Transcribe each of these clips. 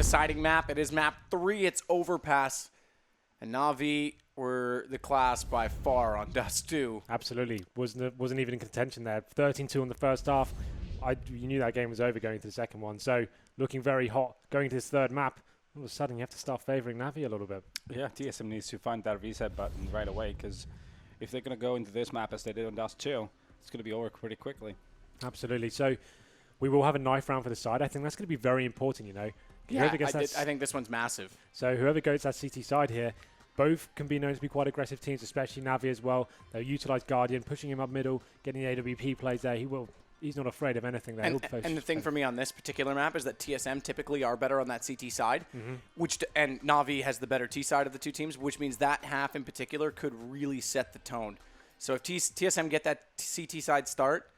deciding map. It is map 3. It's Overpass. And Na'Vi were the class by far on Dust 2. Absolutely. Wasn't even in contention there. 13-2 in the first half. You knew that game was over going to the second one. So looking very hot going to this third map. All of a sudden, you have to start favoring Na'Vi a little bit. Yeah, TSM needs to find that reset button right away, because if they're going to go into this map as they did on Dust 2, it's going to be over pretty quickly. Absolutely. So we will have a knife round for the side. I think that's going to be very important, you know. Yeah, I think this one's massive. So whoever goes that CT side here, both can be known to be quite aggressive teams, especially Na'Vi as well. They'll utilize Guardian, pushing him up middle, getting the AWP plays there. He's not afraid of anything there. And the thing for me on this particular map is that TSM typically are better on that CT side, and Na'Vi has the better T side of the two teams, which means that half in particular could really set the tone. So if TSM get that CT side start,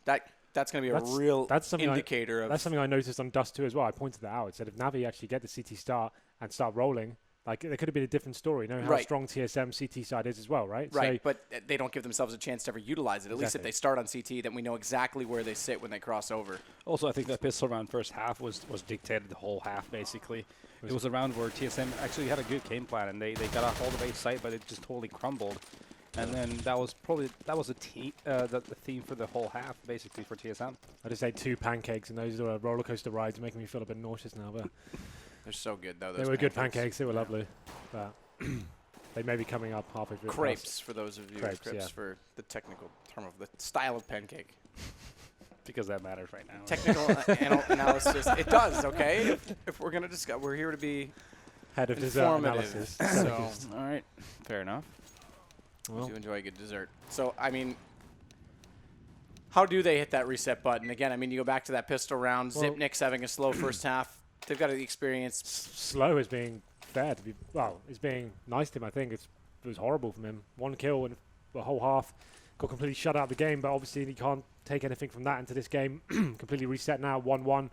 that's going to be a real indicator. That's something I noticed on Dust 2 as well. I pointed that out. I said if Na'Vi actually get the CT start and start rolling, like, there could have been a different story. You know how strong TSM CT side is as well, right? Right, so, but they don't give themselves a chance to ever utilize it. At least if they start on CT, then we know exactly where they sit when they cross over. Also, I think that pistol round first half was dictated the whole half, basically. It was a round where TSM actually had a good game plan, and they got off all the way site, but it just totally crumbled. And then that was the theme for the whole half, basically, for TSM. I just ate 2 pancakes, and those are roller coaster rides, making me feel a bit nauseous now, but... They're so good, though. They were good pancakes. They were lovely. But they may be coming up halfway through. Crepes, for those of you. Crepes for the technical term of the style of pancake. Because that matters right now. Technical analysis. It does, okay? If we're going to discuss, we're here to be head of dessert analysis. So, all right. Fair enough. Well, I do enjoy a good dessert. So, I mean, how do they hit that reset button? Again, I mean, you go back to that pistol round. Well, Zipnik's having a slow first half. They've got the experience. Slow is being fair to be. Well, it's being nice to him. I think it was horrible from him. 1 kill in the whole half. Got completely shut out of the game, but obviously he can't take anything from that into this game. Completely reset now. 1-1.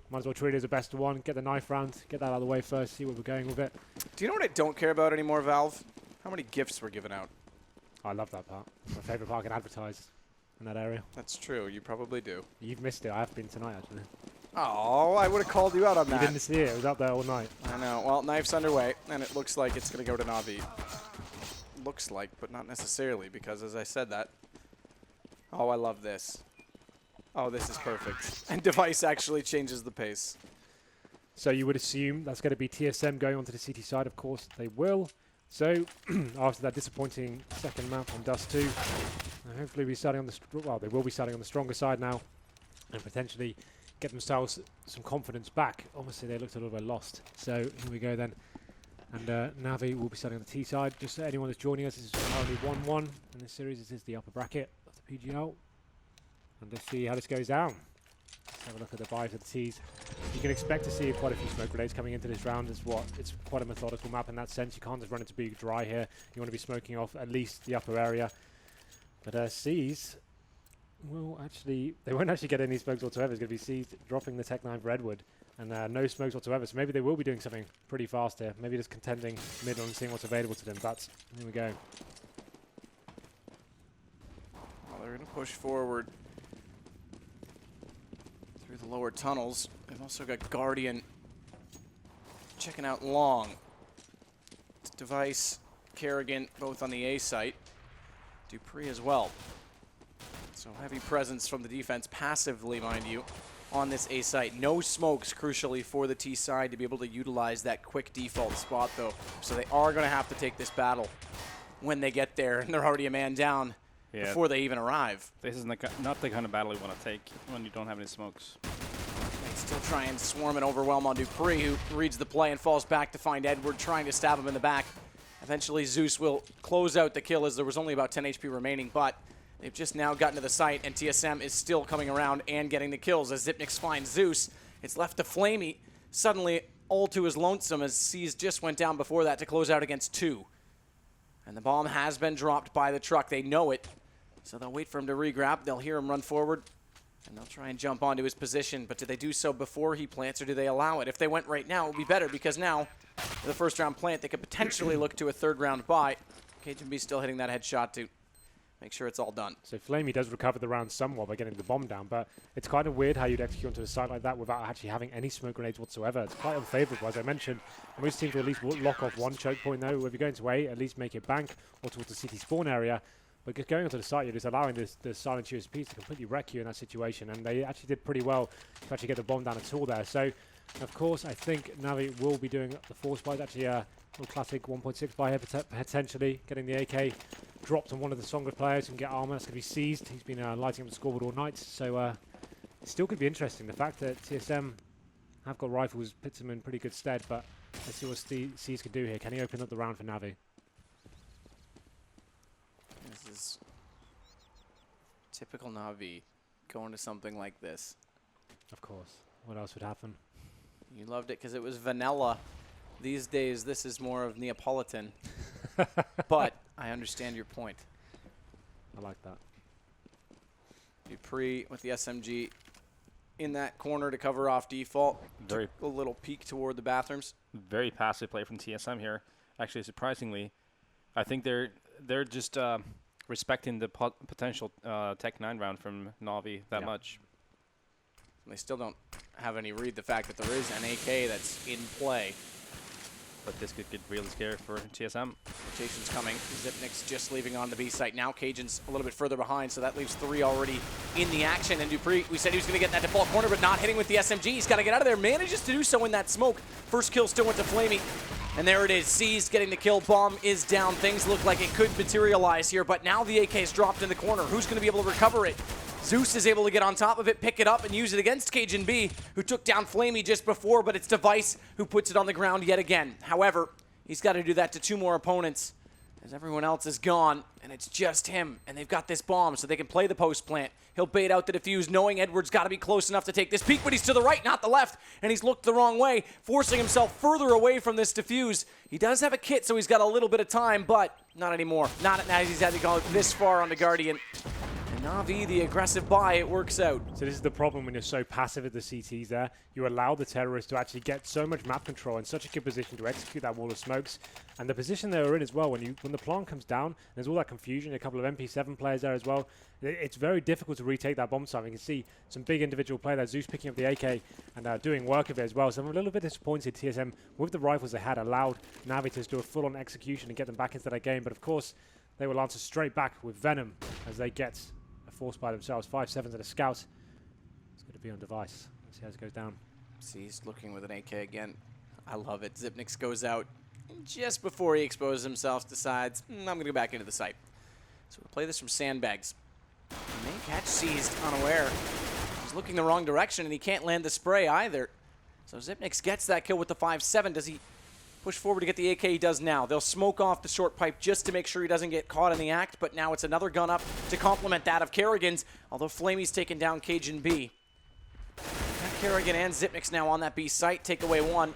Might as well treat it as a best of 1. Get the knife round. Get that out of the way first. See where we're going with it. Do you know what I don't care about anymore, Valve? How many gifts were given out? I love that part. My favorite part. I can advertise in that area. That's true. You probably do. You've missed it. I have been tonight, actually. Oh, I would have called you out on that. You didn't see it. It was up there all night. I know. Well, knife's underway, and it looks like it's going to go to Na'Vi. Looks like, but not necessarily, because as I said that. Oh, I love this. Oh, this is perfect. And Device actually changes the pace. So you would assume that's going to be TSM going onto the CT side. Of course, they will. So after that disappointing second map on Dust 2, hopefully we're starting on the they will be starting on the stronger side now, and potentially get themselves some confidence back. Obviously, they looked a little bit lost. So here we go then. And Na'Vi will be starting on the T side. Just so anyone that's joining us, this is currently 1-1 in this series. This is the upper bracket of the PGL. And let's see how this goes down. Let's have a look at the buys of the T's. You can expect to see quite a few smoke grenades coming into this round. It's quite a methodical map in that sense. You can't just run into big dry here. You want to be smoking off at least the upper area. But C's they won't actually get any smokes whatsoever. It's going to be C's dropping the Tech 9 for Edward. And no smokes whatsoever. So maybe they will be doing something pretty fast here. Maybe just contending mid and seeing what's available to them. But here we go. Well, they're going to push forward through the lower tunnels. They've also got Guardian checking out long. It's Device, Kerrigan, both on the A site. Dupree as well. So heavy presence from the defense, passively, mind you, on this A site. No smokes, crucially, for the T side to be able to utilize that quick default spot, though. So they are going to have to take this battle when they get there, and they're already a man down before they even arrive. This is not the kind of battle you want to take when you don't have any smokes. They still try and swarm and overwhelm on Dupree, who reads the play and falls back to find Edward, trying to stab him in the back. Eventually, Zeus will close out the kill as there was only about 10 HP remaining, but they've just now gotten to the site, and TSM is still coming around and getting the kills as Zipnix finds Zeus. It's left to Flamey, suddenly all to his lonesome as C's just went down before that to close out against 2. And the bomb has been dropped by the truck. They know it, so they'll wait for him to re-grab. They'll hear him run forward, and they'll try and jump onto his position. But do they do so before he plants, or do they allow it? If they went right now, it would be better, because now, with the first round plant, they could potentially look to a third round buy. KGB still hitting that headshot to make sure it's all done. So Flamey does recover the round somewhat by getting the bomb down, but it's kind of weird how you'd execute onto a site like that without actually having any smoke grenades whatsoever. It's quite unfavorable, as I mentioned. Most teams will at least lock off one choke point, though. If you're going to A, at least make it bank or towards the CT spawn area. But going onto the site, you're just allowing the silent USPs to completely wreck you in that situation, and they actually did pretty well to actually get the bomb down at all there. So, of course, I think Navi will be doing the force buys. Actually, a little classic 1.6 buy here, potentially getting the AK dropped on one of the stronger players and get armor. That's going to be seized. He's been lighting up the scoreboard all night, so it still could be interesting. The fact that TSM have got rifles puts them in pretty good stead, but let's see what Seas can do here. Can he open up the round for Navi? This is typical Navi going to something like this. Of course. What else would happen? You loved it because it was vanilla. These days, this is more of Neapolitan. But I understand your point. I like that. Dupree with the SMG in that corner to cover off default. Very Took a little peek toward the bathrooms. Very passive play from TSM here. Actually, surprisingly, I think they're just respecting the potential Tech 9 round from Navi that much. They still don't have any read the fact that there is an AK that's in play. But this could get really scary for TSM. Rotation's coming. Zipnik's just leaving on the B site. Now Cajun's a little bit further behind, so that leaves 3 already in the action. And Dupree, we said he was going to get in that default corner, but not hitting with the SMG. He's got to get out of there. Manages to do so in that smoke. First kill still went to Flamey. And there it is. Seized, getting the kill. Bomb is down. Things look like it could materialize here, but now the AK is dropped in the corner. Who's going to be able to recover it? Zeus is able to get on top of it, pick it up, and use it against Cajun B, who took down Flamey just before, but it's Device who puts it on the ground yet again. However, he's got to do that to 2 more opponents, as everyone else is gone, and it's just him. And they've got this bomb, so they can play the post plant. He'll bait out the defuse, knowing Edward's got to be close enough to take this peek, but he's to the right, not the left, and he's looked the wrong way, forcing himself further away from this defuse. He does have a kit, so he's got a little bit of time, but not anymore. Not now he's had to go this far on the Guardian. Navi, the aggressive buy, it works out. So this is the problem when you're so passive at the CTs there. You allow the terrorists to actually get so much map control in such a good position to execute that wall of smokes. And the position they were in as well, when the plant comes down, there's all that confusion, a couple of MP7 players there as well. It's very difficult to retake that bomb site. You can see some big individual play there, Zeus picking up the AK and doing work of it as well. So I'm a little bit disappointed TSM, with the rifles they had, allowed Navi to do a full-on execution and get them back into that game. But of course, they will answer straight back with Venom as they get forced by themselves. 5-7s and a scout. It's going to be on Device. Let's see how it goes down. He's looking with an AK again. I love it. Zipnix goes out. And just before he exposes himself, decides, I'm going to go back into the site. So we'll play this from sandbags. He may catch Seized unaware. He's looking the wrong direction, and he can't land the spray either. So Zipnix gets that kill with the 5-7. Does he push forward to get the AK? He does now. They'll smoke off the short pipe just to make sure he doesn't get caught in the act, but now it's another gun up to complement that of Kerrigan's, although Flamey's taken down Cajun B. Kerrigan and Zipnix now on that B site. Take away 1.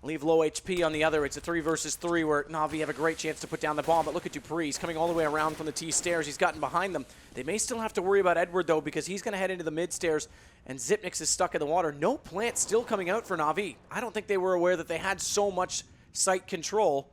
Leave low HP on the other. It's a 3 versus 3 where Navi have a great chance to put down the bomb, but look at Dupree. He's coming all the way around from the T stairs. He's gotten behind them. They may still have to worry about Edward, though, because he's going to head into the mid stairs, and Zipnix is stuck in the water. No plant still coming out for Navi. I don't think they were aware that they had so much site control.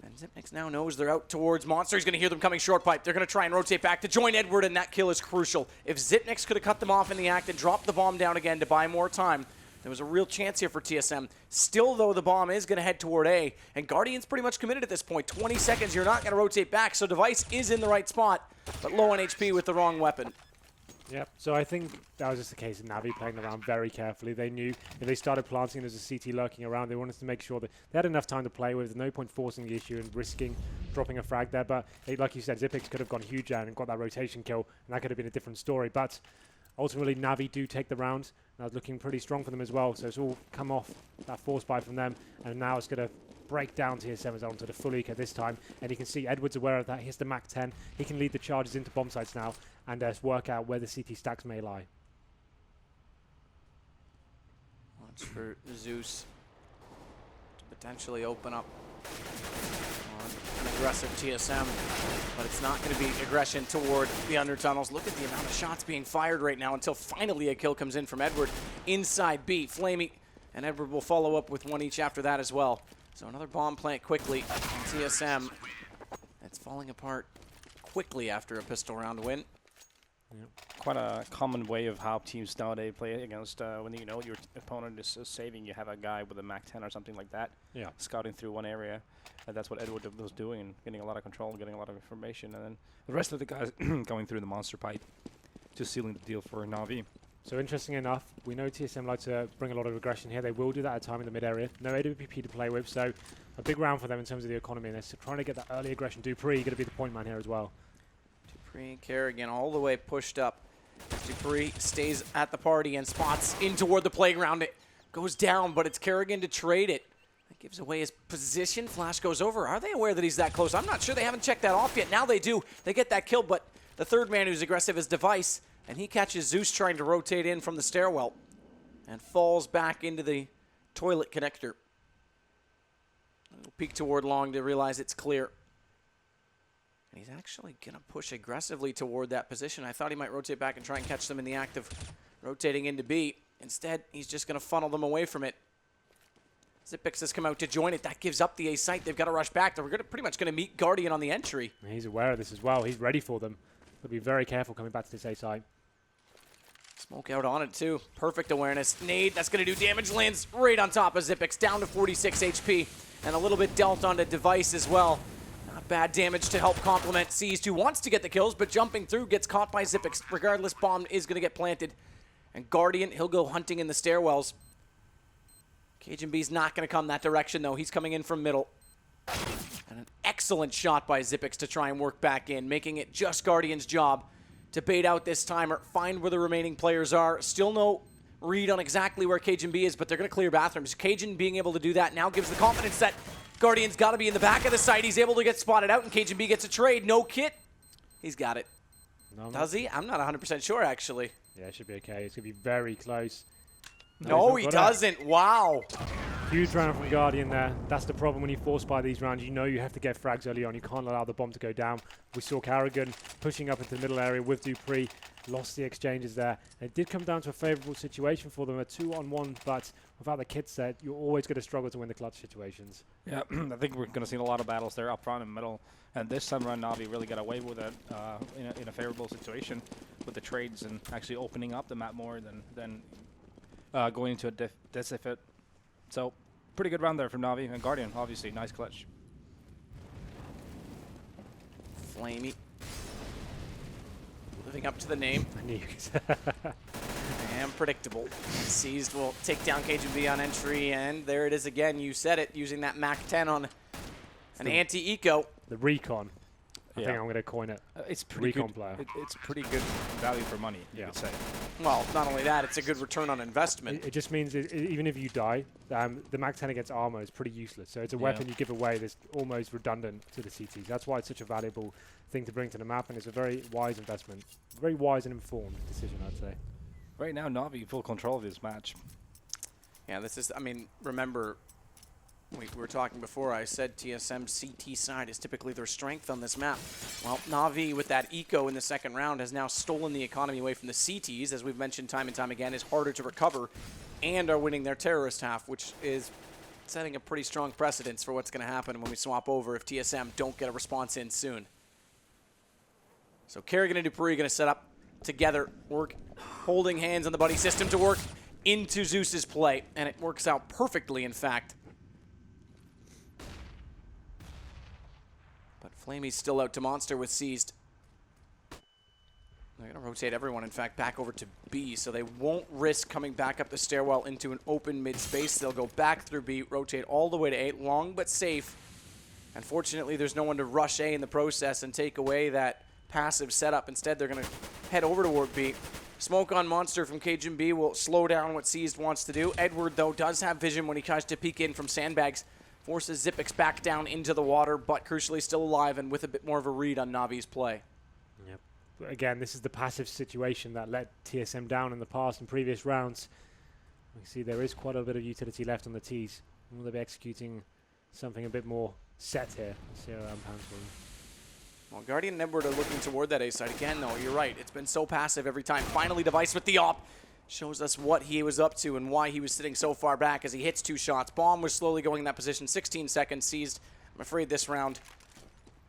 And Zipnix now knows they're out towards Monster. He's going to hear them coming short pipe. They're going to try and rotate back to join Edward, and that kill is crucial. If Zipnix could have cut them off in the act and dropped the bomb down again to buy more time, there was a real chance here for TSM. Still, though, the bomb is going to head toward A, and Guardian's pretty much committed at this point. 20 seconds, you're not going to rotate back, so Device is in the right spot, but low on HP with the wrong weapon. Yep, so I think that was just the case of Navi playing around very carefully. They knew if they started planting there's a CT lurking around, they wanted to make sure that they had enough time to play with. There's no point forcing the issue and risking dropping a frag there. But like you said, Zipix could have gone huge down and got that rotation kill, and that could have been a different story. But ultimately, Navi do take the round. That's looking pretty strong for them as well. So it's all come off that force buy from them, and now it's going to break down TS7's onto the full eco this time. And you can see Edward's aware of that. He has the Mac 10. He can lead the charges into bomb sites now and work out where the CT stacks may lie. Watch for Zeus to potentially open up on an aggressive TSM, but it's not going to be aggression toward the undertunnels. Look at the amount of shots being fired right now until finally a kill comes in from Edward inside B. Flamey and Edward will follow up with 1 each after that as well. So another bomb plant quickly on TSM. It's falling apart quickly after a pistol round win. Quite a common way of how teams nowadays play against when you know your opponent is saving. You have a guy with a MAC-10 or something like that, scouting through one area, and that's what Edward was doing, and getting a lot of control, getting a lot of information, and then the rest of the guys going through the monster pipe, just sealing the deal for Na'Vi. So interesting enough, we know TSM like to bring a lot of aggression here. They will do that at a time in the mid area. No AWP to play with, so a big round for them in terms of the economy, and they're trying to get that early aggression. Dupree going to be the point man here as well. Dupree, Kerrigan all the way pushed up. Dupree stays at the party and spots in toward the playground. It goes down, but it's Kerrigan to trade it. That gives away his position. Flash goes over. Are they aware that he's that close? I'm not sure. They haven't checked that off yet. Now they do. They get that kill, but the third man who's aggressive is Device, and he catches Zeus trying to rotate in from the stairwell and falls back into the toilet connector. He'll peek toward long to realize it's clear. And he's actually going to push aggressively toward that position. I thought he might rotate back and try and catch them in the act of rotating into B. Instead, he's just going to funnel them away from it. Zipix has come out to join it. That gives up the A site. They've got to rush back. They're pretty much going to meet Guardian on the entry. And he's aware of this as well. He's ready for them. He'll be very careful coming back to this A site. Smoke out on it, too. Perfect awareness. Nade, that's going to do damage. Lands right on top of Zipix. Down to 46 HP. And a little bit dealt onto Device as well. Not bad damage to help complement Seized, who wants to get the kills, but jumping through gets caught by Zipix. Regardless, bomb is going to get planted. And Guardian, he'll go hunting in the stairwells. Cajun B's not going to come that direction, though. He's coming in from middle. And an excellent shot by Zipix to try and work back in, making it just Guardian's job to bait out this timer, find where the remaining players are. Still no read on exactly where Cajun B is, but they're going to clear bathrooms. Cajun being able to do that now gives the confidence that Guardian's got to be in the back of the site. He's able to get spotted out, and Cajun B gets a trade. No kit. He's got it. No, Does he? I'm not 100% sure, actually. Yeah, it should be okay. It's going to be very close. No, he doesn't. Wow. Huge round from Guardian there. That's the problem when you force by these rounds. You know you have to get frags early on. You can't allow the bomb to go down. We saw Kerrigan pushing up into the middle area with Dupree. Lost the exchanges there. It did come down to a favorable situation for them, a 2-on-1, but without the kit set, you're always going to struggle to win the clutch situations. Yeah, I think we're going to see a lot of battles there up front and middle. And this time around, Na'Vi really got away with it in a favorable situation with the trades and actually opening up the map more than going into a decifit. So, pretty good round there from Na'Vi. And Guardian, obviously, nice clutch. Flamey. Living up to the name. I knew you could say And predictable. Seized will take down Cajun B on entry, and there it is again. You said it, using that MAC-10 on an anti-eco. the recon. I Yeah. think I'm going to coin it. It's pretty Recon good. player. It's pretty good value for money, you Yeah. could say. Well, not only that, it's a good return on investment. It just means even if you die, the MAC-10 against armor is pretty useless. So it's a weapon you give away that's almost redundant to the CTs. That's why it's such a valuable thing to bring to the map, and it's a very wise investment. Very wise and informed decision, I'd say. Right now, Na'Vi full control of this match. Yeah, this is, I mean, remember, we were talking before, I said TSM's CT side is typically their strength on this map. Well, Na'Vi, with that eco in the second round, has now stolen the economy away from the CTs, as we've mentioned time and time again, is harder to recover, and are winning their terrorist half, which is setting a pretty strong precedence for what's going to happen when we swap over if TSM don't get a response in soon. So Kerrigan and Dupree are going to set up together, work, holding hands on the buddy system to work into Zeus's play, and it works out perfectly, in fact. But Flamey's still out to Monster with Seized. They're going to rotate everyone, in fact, back over to B, so they won't risk coming back up the stairwell into an open mid-space. They'll go back through B, rotate all the way to A, long but safe. Unfortunately, there's no one to rush A in the process and take away that passive setup. Instead, they're going to head over toward B. Smoke on Monster from Cajun B will slow down what Seized wants to do. Edward, though, does have vision when he tries to peek in from sandbags. Forces Zipix back down into the water, but crucially still alive and with a bit more of a read on Na'Vi's play. Yep. But again, this is the passive situation that let TSM down in the past in previous rounds. We see there is quite a bit of utility left on the T's. Will they be executing something a bit more set here? Let's see how pounds for them. Well, Guardian and Edward are looking toward that A side again, though. You're right. It's been so passive every time. Finally, Device with the op shows us what he was up to and why he was sitting so far back as he hits 2 shots. Bomb was slowly going in that position. 16 seconds. Seized. I'm afraid this round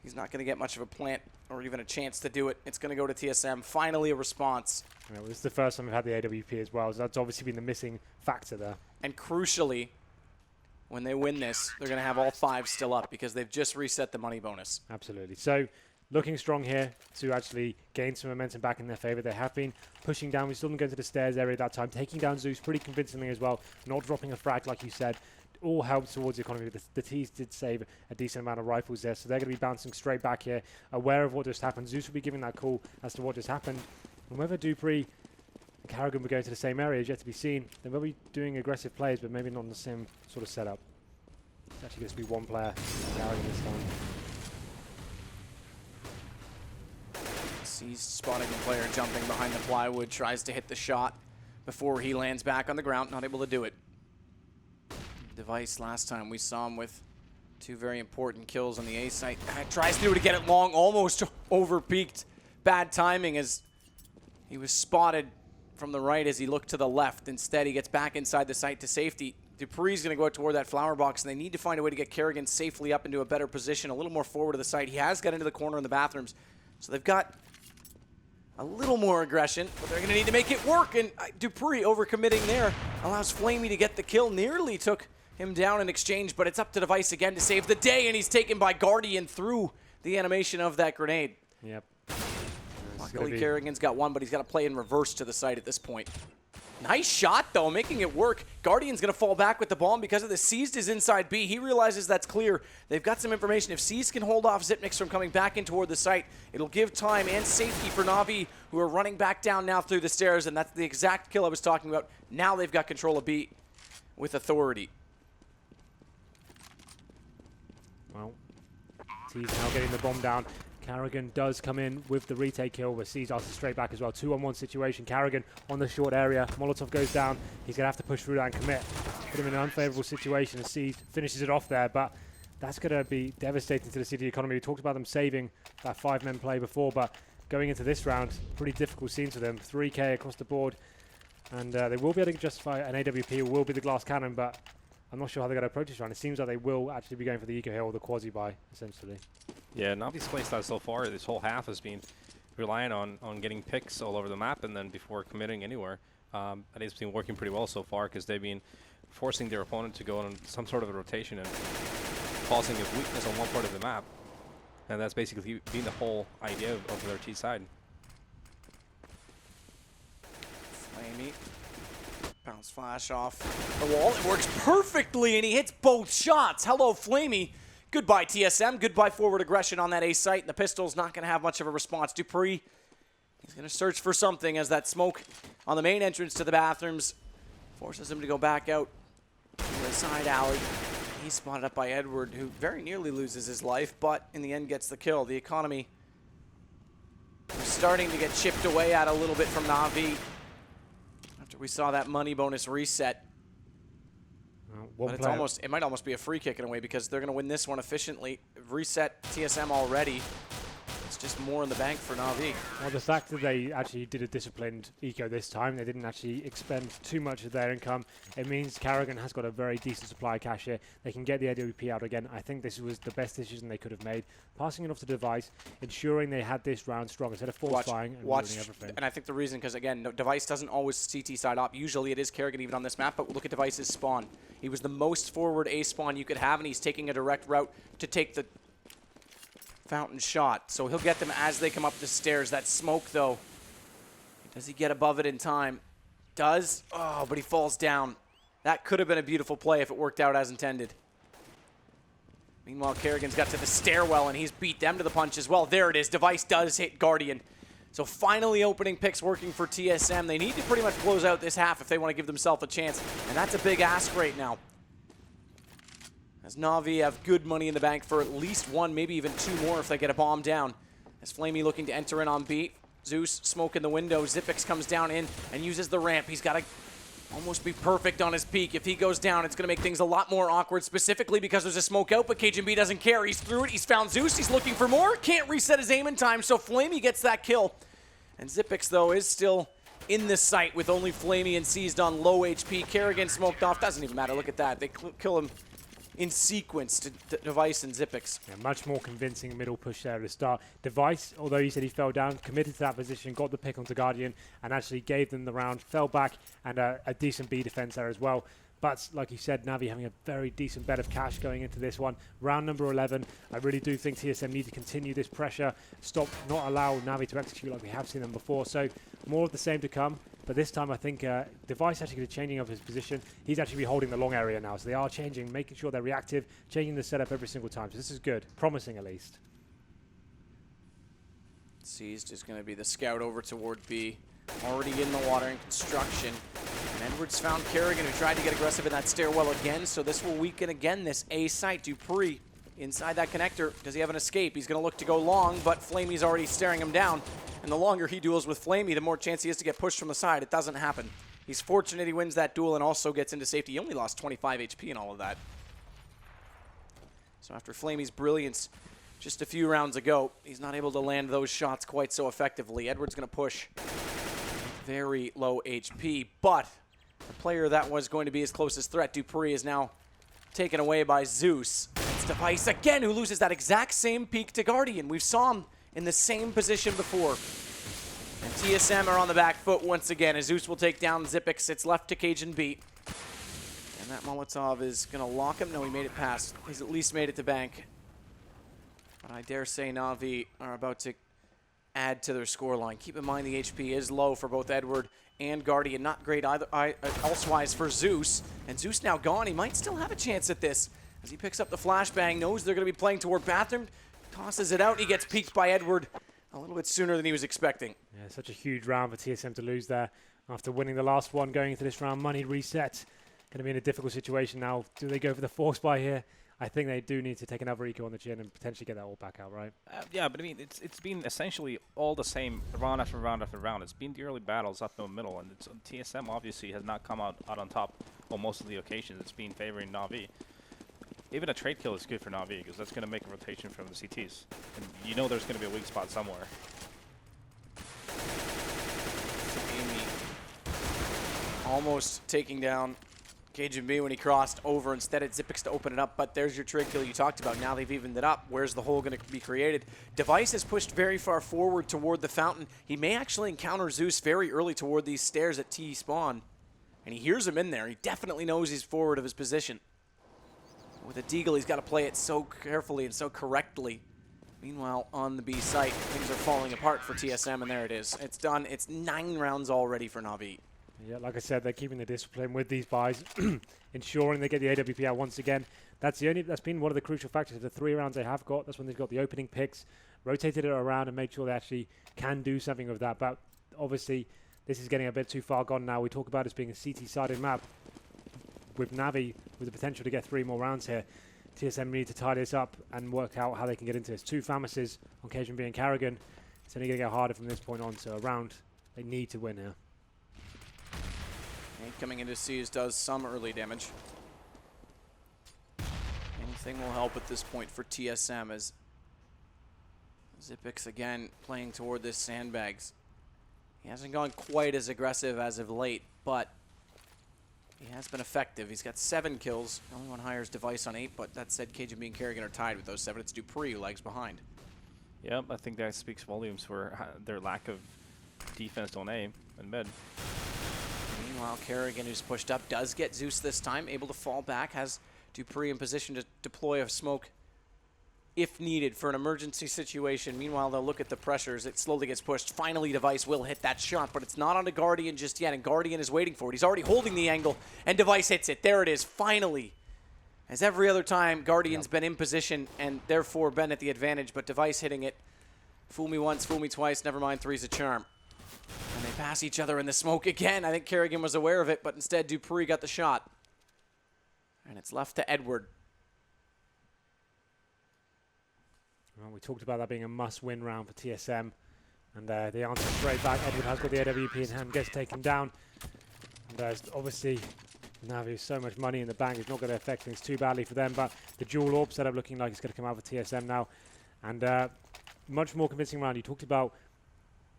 He's not going to get much of a plant or even a chance to do it. It's going to go to TSM. Finally a response. Yeah, well, this is the first time we've had the AWP as well, so that's obviously been the missing factor there. And crucially, when they win this, they're going to have all 5 still up because they've just reset the money bonus. Absolutely. So looking strong here to actually gain some momentum back in their favor. They have been pushing down. We saw them go to the stairs area that time, taking down Zeus pretty convincingly as well, not dropping a frag like you said. All helped towards the economy. The T's did save a decent amount of rifles there, so they're going to be bouncing straight back here, aware of what just happened. Zeus will be giving that call as to what just happened. And whether Dupree and Carrigan will go to the same area is yet to be seen. They will be doing aggressive plays, but maybe not in the same sort of setup. It's actually going to be one player, Carrigan this time. He's spotting the player jumping behind the plywood, tries to hit the shot before he lands back on the ground, not able to do it. Device last time we saw him with 2 very important kills on the A site. Tries to do it to get it long, almost over-peaked. Bad timing as he was spotted from the right as he looked to the left. Instead, he gets back inside the site to safety. Dupree's going to go out toward that flower box, and they need to find a way to get Kerrigan safely up into a better position, a little more forward of the site. He has got into the corner in the bathrooms, so they've got a little more aggression, but they're going to need to make it work, and Dupree overcommitting there allows Flamey to get the kill. Nearly took him down in exchange, but it's up to Device again to save the day, and he's taken by Guardian through the animation of that grenade. Yep. Luckily, Kerrigan's got one, but he's got to play in reverse to the site at this point. Nice shot, though, making it work. Guardian's going to fall back with the bomb because of the Seized is inside B. He realizes that's clear. They've got some information. If Seized can hold off Zipnix from coming back in toward the site, it'll give time and safety for Na'Vi, who are running back down now through the stairs, and that's the exact kill I was talking about. Now they've got control of B with authority. Well, T's now getting the bomb down. Carrigan does come in with the retake kill, but C's asks straight back as well. 2-on-1 situation. Carrigan on the short area. Molotov goes down. He's going to have to push through that and commit. Put him in an unfavorable situation as C finishes it off there, but that's going to be devastating to the city economy. We talked about them saving that 5-man play before, but going into this round, pretty difficult scene for them. 3K across the board, and they will be able to justify an AWP, will be the glass cannon, but I'm not sure how they're going to approach this round. It seems like they will actually be going for the eco hill or the quasi buy, essentially. Yeah, Navi's playstyle so far this whole half has been relying on getting picks all over the map and then before committing anywhere. And it's been working pretty well so far because they've been forcing their opponent to go on some sort of a rotation and causing a weakness on one part of the map. And that's basically been the whole idea of their T side. Flamey. Bounce flash off the wall. It works perfectly, and he hits both shots. Hello, Flamey. Goodbye, TSM. Goodbye, forward aggression on that A site. And the pistol's not going to have much of a response. Dupree, he's going to search for something as that smoke on the main entrance to the bathrooms forces him to go back out to the side alley. He's spotted up by Edward, who very nearly loses his life, but in the end gets the kill. The economy is starting to get chipped away at a little bit from Na'Vi after we saw that money bonus reset. But it might almost be a free kick in a way because they're going to win this one efficiently. Reset TSM already. It's just more in the bank for Na'Vi. Well, the fact that they actually did a disciplined eco this time, they didn't actually expend too much of their income. It means Carrigan has got a very decent supply of cash here. They can get the AWP out again. I think this was the best decision they could have made. Passing it off to Device, ensuring they had this round strong instead of fortifying and ruining everything. And I think the reason, because again, Device doesn't always CT side up. Usually it is Kerrigan even on this map, but look at Device's spawn. He was the most forward A spawn you could have, and he's taking a direct route to take the fountain shot. So he'll get them as they come up the stairs. That smoke, though, does he get above it in time? Does. Oh, but he falls down. That could have been a beautiful play if it worked out as intended. Meanwhile, Kerrigan's got to the stairwell, and he's beat them to the punch as well. There it is. Device does hit Guardian. So finally opening picks working for TSM. They need to pretty much close out this half if they want to give themselves a chance. And that's a big ask right now, as Na'Vi have good money in the bank for at least one, maybe even two more if they get a bomb down. As Flamey looking to enter in on B. Zeus smoke in the window. Zipix comes down in and uses the ramp. He's got to almost be perfect on his peak. If he goes down, it's going to make things a lot more awkward, specifically because there's a smoke out, but KGB doesn't care. He's through it. He's found Zeus. He's looking for more. Can't reset his aim in time, so Flamey gets that kill. And Zipix, though, is still in the site with only Flamey and Seized on low HP. Kerrigan smoked off. Doesn't even matter. Look at that. They kill him in sequence to Device and Xyp9x. Yeah, much more convincing middle push there to start. Device, although he said he fell down, committed to that position, got the pick onto Guardian, and actually gave them the round, fell back, and a decent B defense there as well. But like you said, Navi having a very decent bet of cash going into this one. Round number 11, I really do think TSM need to continue this pressure, not allow Navi to execute like we have seen them before. So more of the same to come. But this time I think Device actually changing of his position. He's actually holding the long area now. So they are changing, making sure they're reactive, changing the setup every single time. So this is good, promising at least. C's just going to be the scout over toward B. Already in the water in construction. And Edwards found Kerrigan, who tried to get aggressive in that stairwell again, so this will weaken again this A site. dupreeh inside that connector. Does he have an escape? He's going to look to go long, but Flamey's already staring him down. And the longer he duels with Flamey, the more chance he has to get pushed from the side. It doesn't happen. He's fortunate he wins that duel and also gets into safety. He only lost 25 HP in all of that. So after Flamey's brilliance just a few rounds ago, he's not able to land those shots quite so effectively. Edwards going to push very low HP, but the player that was going to be his closest threat, dupreeh, is now taken away by Zeus. It's Device again who loses that exact same peak to Guardian. We saw him in the same position before. And TSM are on the back foot once again as Zeus will take down Xyp9x. It's left to Cajun B. And that Molotov is going to lock him. No, he made it past. He's at least made it to bank. But I dare say Na'Vi are about to add to their scoreline. Keep in mind the HP is low for both Edward and Guardian. Not great either elsewise for Zeus. And Zeus now gone. He might still have a chance at this as he picks up the flashbang, knows they're going to be playing toward bathroom, tosses it out. He gets peeked by Edward a little bit sooner than he was expecting. Yeah, such a huge round for TSM to lose there after winning the last one. Going into this round, money reset. Going to be in a difficult situation now. Do they go for the force buy here? I think they do need to take another eco on the chin and potentially get that all back out, right? Yeah, but I mean, it's been essentially all the same round after round after round. It's been the early battles up the middle, and TSM obviously has not come out on top on most of the occasions. It's been favoring Na'Vi. Even a trade kill is good for Na'Vi because that's going to make a rotation from the CTs. And you know there's going to be a weak spot somewhere. Amy almost taking down Cajun B when he crossed over. Instead, it's Xyp9x to open it up, but there's your trade kill you talked about. Now they've evened it up. Where's the hole going to be created? Device is pushed very far forward toward the fountain. He may actually encounter Zeus very early toward these stairs at T spawn. And he hears him in there. He definitely knows he's forward of his position. With a deagle, he's got to play it so carefully and so correctly. Meanwhile, on the B site, things are falling apart for TSM, and there it is. It's done. It's 9 rounds already for Na'Vi. Yeah, like I said, they're keeping the discipline with these buys, ensuring they get the AWP out once again. That's been one of the crucial factors of the 3 rounds they have got. That's when they've got the opening picks, rotated it around and made sure they actually can do something with that. But obviously, this is getting a bit too far gone now. We talk about this being a CT-sided map. With Navi, with the potential to get 3 more rounds here, TSM need to tie this up and work out how they can get into this. 2 Famises on Cajun B and Carrigan. It's only going to get harder from this point on, so a round they need to win here. Coming into C's does some early damage. Anything will help at this point for TSM as Xyp9x again playing toward this sandbags. He hasn't gone quite as aggressive as of late, but he has been effective. He's got 7 kills. The only one higher is Device on 8, but that said, Cajun B and Kerrigan are tied with those 7. It's dupreeh who lags behind. Yep, I think that speaks volumes for their lack of defense on A and mid. Meanwhile, Kerrigan, who's pushed up, does get Zeus this time, able to fall back, has dupreeh in position to deploy a smoke if needed for an emergency situation. Meanwhile, they'll look at the pressures. It slowly gets pushed. Finally, Device will hit that shot, but it's not onto Guardian just yet, and Guardian is waiting for it. He's already holding the angle, and Device hits it. There it is, finally. As every other time, Guardian's been in position and therefore been at the advantage, but Device hitting it. Fool me once, fool me twice, never mind, three's a charm. And they pass each other in the smoke again. I think Kerrigan was aware of it, but instead dupreeh got the shot. And it's left to Edward. Well, we talked about that being a must-win round for TSM, and they answer straight back. Edward has got the AWP in hand, gets taken down. And obviously, Navi has so much money in the bank, it's not going to affect things too badly for them, but the dual orb setup looking like it's going to come out for TSM now. And much more convincing round. You talked about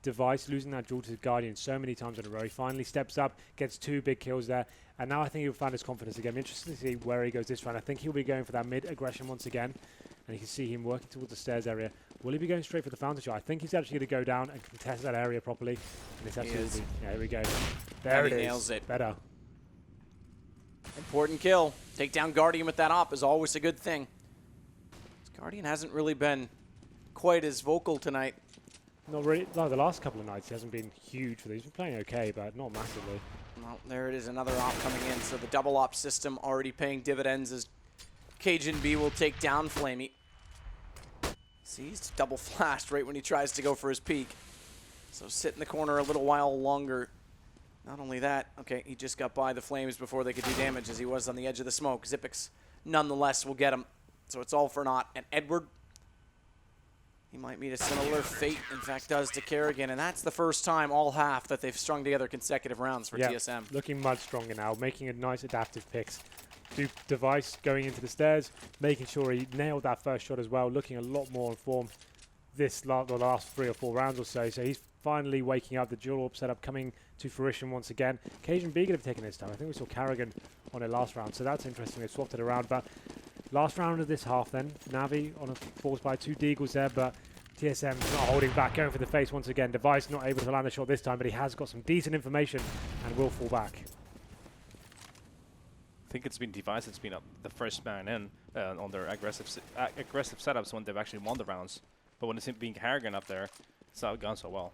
Device losing that duel to Guardian so many times in a row. He finally steps up, gets 2 big kills there, and now I think he'll find his confidence again. Interesting to see where he goes this round. I think he'll be going for that mid aggression once again, and you can see him working towards the stairs area. Will he be going straight for the fountain shot? I think he's actually going to go down and contest that area properly. And it's absolutely, yeah, here we go. There it is. Nails it. Better. Important kill. Take down Guardian with that op is always a good thing. Guardian hasn't really been quite as vocal tonight. Not really. No, the last couple of nights he hasn't been huge for these. He's been playing okay, but not massively. Well, there it is, another op coming in. So the double op system already paying dividends as Cajun B will take down Flamey. See, he's double flashed right when he tries to go for his peek. So sit in the corner a little while longer. Not only that, okay, he just got by the Flames before they could do damage as he was on the edge of the smoke. Xyp9x nonetheless will get him. So it's all for naught. And Edward, he might meet a similar fate, in fact, does to Kerrigan. And that's the first time all half that they've strung together consecutive rounds for TSM. Looking much stronger now, making a nice adaptive picks. Device going into the stairs, making sure he nailed that first shot as well, looking a lot more in form the last 3 or 4 rounds or so. So he's finally waking up. The dual orb setup coming to fruition once again. Cajun B could have taken this time. I think we saw Kerrigan on it last round, so that's interesting. They've swapped it around, but last round of this half then, Navi on a force by 2 deagles there, but TSM not holding back, going for the face once again. Device not able to land the shot this time, but he has got some decent information and will fall back. I think it's been Device that's been the first man in on their aggressive setups when they've actually won the rounds. But when it's been Kerrigan up there, it's not gone so well.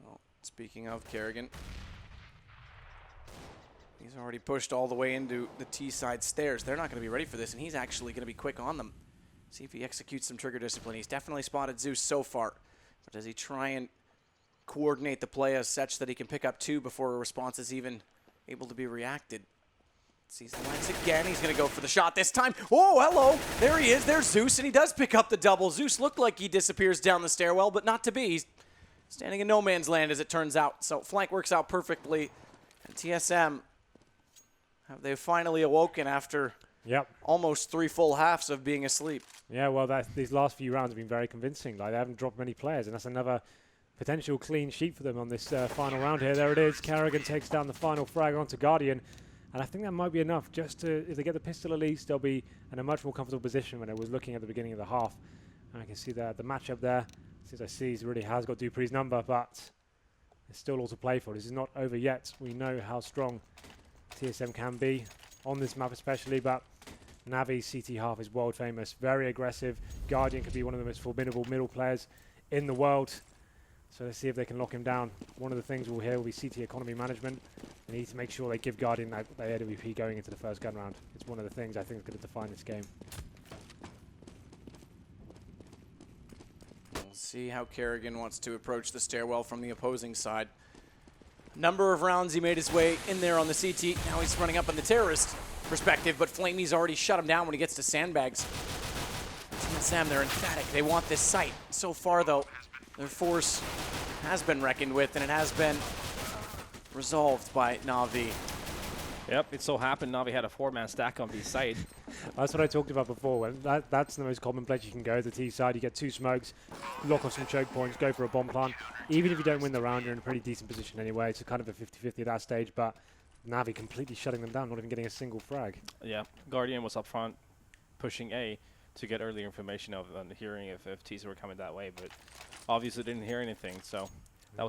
Well, speaking of Kerrigan, he's already pushed all the way into the T-side stairs. They're not going to be ready for this, and he's actually going to be quick on them. See if he executes some trigger discipline. He's definitely spotted Zeus so far. But does he try and coordinate the play as such that he can pick up 2 before a response is even able to be reacted? Sees the lines again. He's going to go for the shot this time. Oh, hello. There he is. There's Zeus, and he does pick up the double. Zeus looked like he disappears down the stairwell, but not to be. He's standing in no man's land, as it turns out. So flank works out perfectly. And TSM, have they finally awoken after almost 3 full halves of being asleep? Yeah, well, these last few rounds have been very convincing. Like, they haven't dropped many players, and that's another potential clean sheet for them on this final round here. There it is. Kerrigan takes down the final frag onto Guardian. And I think that might be enough just to, if they get the pistol at least, they'll be in a much more comfortable position when it was looking at the beginning of the half. And I can see the matchup there. Since I see he really has got Dupree's number, but there's still all to play for. This is not over yet. We know how strong TSM can be on this map especially, but Navi's CT half is world famous. Very aggressive. Guardian could be one of the most formidable middle players in the world. So let's see if they can lock him down. One of the things we'll hear will be CT economy management. They need to make sure they give Guardian that AWP going into the first gun round. It's one of the things I think is going to define this game. We'll see how Kerrigan wants to approach the stairwell from the opposing side. Number of rounds he made his way in there on the CT. Now he's running up on the terrorist perspective, but Flamey's already shut him down when he gets to sandbags. TSM, they're emphatic. They want this site. So far, though, their force has been reckoned with, and it has been resolved by Na'Vi. Yep, it so happened Na'Vi had a 4-man stack on B side. That's what I talked about before. That's the most common place you can go. The T side, you get 2 smokes, lock off some choke points, go for a bomb plant. Even if you don't win the round, you're in a pretty decent position anyway. It's kind of a 50-50 at that stage, but Na'Vi completely shutting them down, not even getting a single frag. Yeah, Guardian was up front pushing A to get earlier information of hearing if T's were coming that way, but obviously didn't hear anything, so that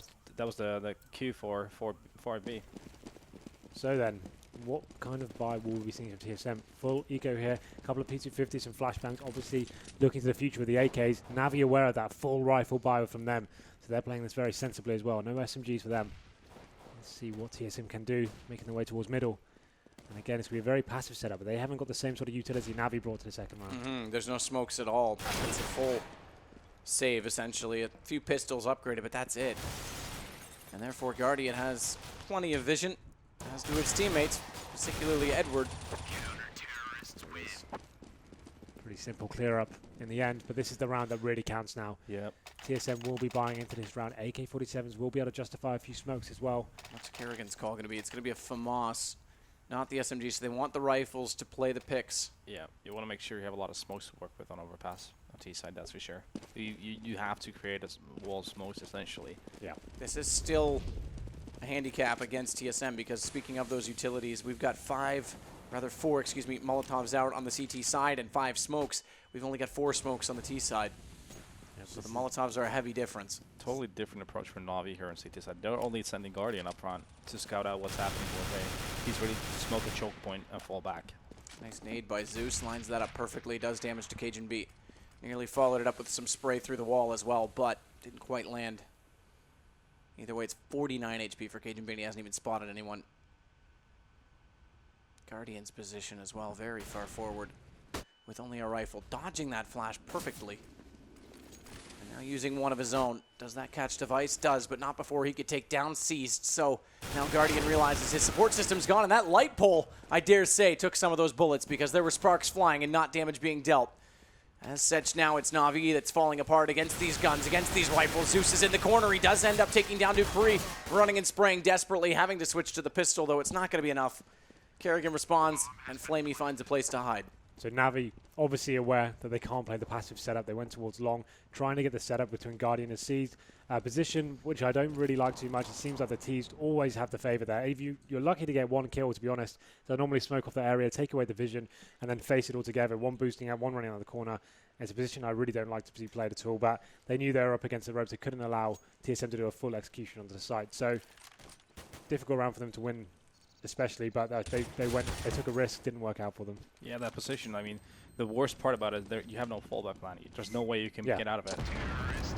was the cue for B. So then, what kind of buy will we be seeing from TSM? Full eco here, a couple of P250s, some flashbangs, obviously looking to the future with the AKs. Na'Vi aware of that full rifle buy from them, so they're playing this very sensibly as well. No SMGs for them. Let's see what TSM can do, making their way towards middle. And again, it's going to be a very passive setup, but they haven't got the same sort of utility Na'Vi brought to the second round. There's no smokes at all. It's a full save, essentially. A few pistols upgraded, but that's it. And therefore, Guardian has plenty of vision, as do its teammates, particularly Edward. Pretty simple clear up in the end, but this is the round that really counts now. Yep. TSM will be buying into this round. AK-47s will be able to justify a few smokes as well. What's Kerrigan's call going to be? It's going to be a FAMAS not the SMG, so they want the rifles to play the picks. Yeah, you want to make sure you have a lot of smokes to work with on Overpass. On T side, that's for sure. You have to create a wall of smokes, essentially. Yeah. This is still a handicap against TSM because speaking of those utilities, we've got four, Molotovs out on the CT side and 5 smokes. We've only got 4 smokes on the T side. Yep, So the Molotovs are a heavy difference. Totally different approach for Na'Vi here on CT side. They're only sending Guardian up front to scout out what's happening with A. He's ready to smoke a choke point and fall back. Nice nade by Zeus, lines that up perfectly, does damage to Cajun B. Nearly followed it up with some spray through the wall as well, but didn't quite land. Either way, it's 49 HP for Cajun B, and he hasn't even spotted anyone. Guardian's position as well, very far forward with only a rifle, dodging that flash perfectly. And now using one of his own. Does that catch Device? Does, but not before he could take down Seized. So now Guardian realizes his support system's gone, and that light pole, I dare say, took some of those bullets because there were sparks flying and not damage being dealt. As such, now it's Na'Vi that's falling apart against these guns, against these rifles. Zeus is in the corner. He does end up taking down Dupree, running and spraying desperately, having to switch to the pistol, though it's not going to be enough. Kerrigan responds, and Flamey finds a place to hide. So Na'Vi obviously aware that they can't play the passive setup. They went towards long, trying to get the setup between Guardian and Seized. Position, which I don't really like too much. It seems like the T's always have the favor there. If you're lucky to get 1 kill, to be honest. They'll normally smoke off the area, take away the vision, and then face it all together. 1 boosting out, 1 running out of the corner. It's a position I really don't like to see played at all, but they knew they were up against the ropes. They couldn't allow TSM to do a full execution onto the site. So difficult round for them to win, especially, but they took a risk, didn't work out for them. Yeah, that position, I mean, the worst part about it is you have no fallback plan. There's no way you can get out of it.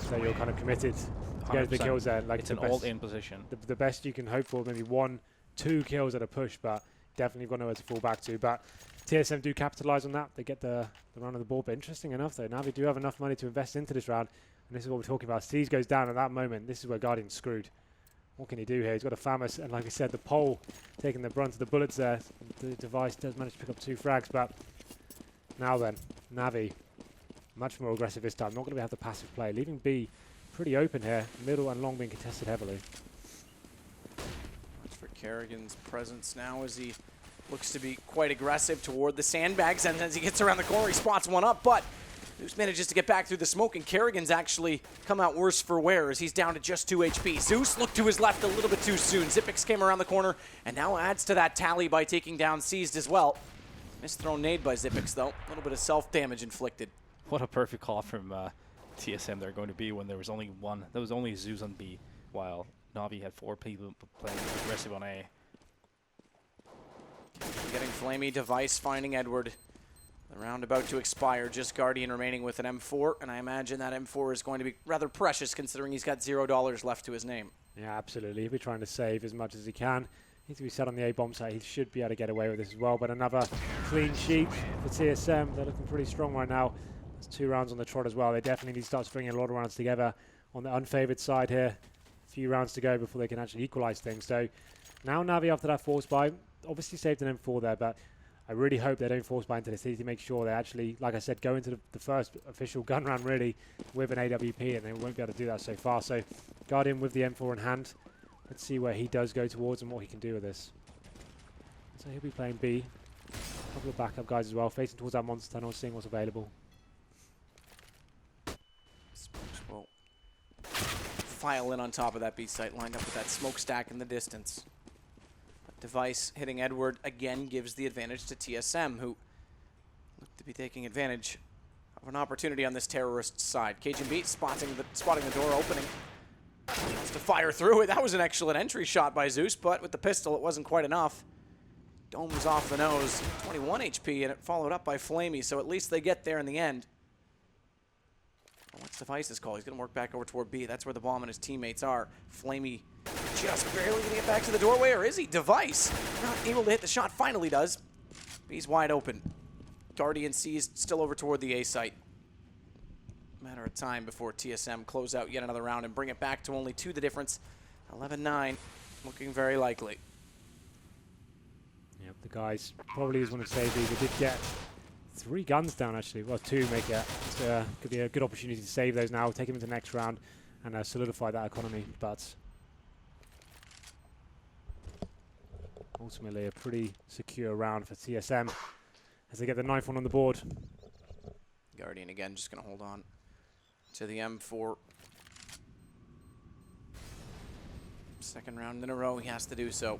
So you're kind of committed to get the kills there. Like it's an all-in position. The best you can hope for, maybe 1, 2 kills at a push, but definitely got nowhere to fall back to. But TSM do capitalize on that. They get the run of the ball. But interesting enough, though, Na'Vi do have enough money to invest into this round. And this is what we're talking about. Seas goes down at that moment. This is where Guardian's screwed. What can he do here? He's got a FAMAS, and like I said, the pole taking the brunt of the bullets there. The Device does manage to pick up 2 frags, but now then, Na'Vi, much more aggressive this time. Not going to have the passive play, leaving B pretty open here. Middle and long being contested heavily. Watch for Kerrigan's presence now as he looks to be quite aggressive toward the sandbags, and as he gets around the corner, he spots one up, but Zeus manages to get back through the smoke, and Kerrigan's actually come out worse for wear as he's down to just 2 HP. Zeus looked to his left a little bit too soon. Xyp9x came around the corner and now adds to that tally by taking down Seized as well. Misthrown nade by Xyp9x though. A little bit of self-damage inflicted. What a perfect call from TSM they're going to be when there was only one. There was only Zeus on B, while Na'Vi had 4 people playing aggressive on A. Getting Flamey, Device finding Edward. The round about to expire, just Guardian remaining with an M4, and I imagine that M4 is going to be rather precious considering he's got $0 left to his name. Yeah, absolutely. He'll be trying to save as much as he can. Needs to be set on the A-bomb site. He should be able to get away with this as well, but another clean sheet for TSM. They're looking pretty strong right now. There's 2 rounds on the trot as well. They definitely need to start stringing a lot of rounds together on the unfavored side here. A few rounds to go before they can actually equalize things. So now Na'Vi after that force buy, obviously saved an M4 there, but I really hope they don't force buy into this to make sure they actually, like I said, go into the first official gun round really with an AWP, and they won't be able to do that so far. So Guardian with the M4 in hand. Let's see where he does go towards and what he can do with this. So he'll be playing B. A couple of backup guys as well, facing towards that monster tunnel, seeing what's available. Smokes will file in on top of that B site, lined up with that smokestack in the distance. Device hitting Edward again gives the advantage to TSM, who look to be taking advantage of an opportunity on this terrorist side. Cajun B spotting the door opening. Wants to fire through it. That was an excellent entry shot by Zeus, but with the pistol it wasn't quite enough. Dome was off the nose, 21 HP, and it followed up by Flamey, so at least they get there in the end. What's Device's call? He's going to work back over toward B. That's where the bomb and his teammates are. Flamey just barely going to get back to the doorway, or is he? Device not able to hit the shot. Finally does. B's wide open. Guardian sees still over toward the A site. Matter of time before TSM close out yet another round and bring it back to only 2 the difference. 11-9, looking very likely. Yep, the guys probably just want to save these. They did get 3 guns down actually. Well, 2 make it. So, could be a good opportunity to save those now, take them into the next round and solidify that economy. But ultimately a pretty secure round for TSM as they get the 9th one on the board. Guardian again just going to hold on to the M4. Second round in a row, he has to do so.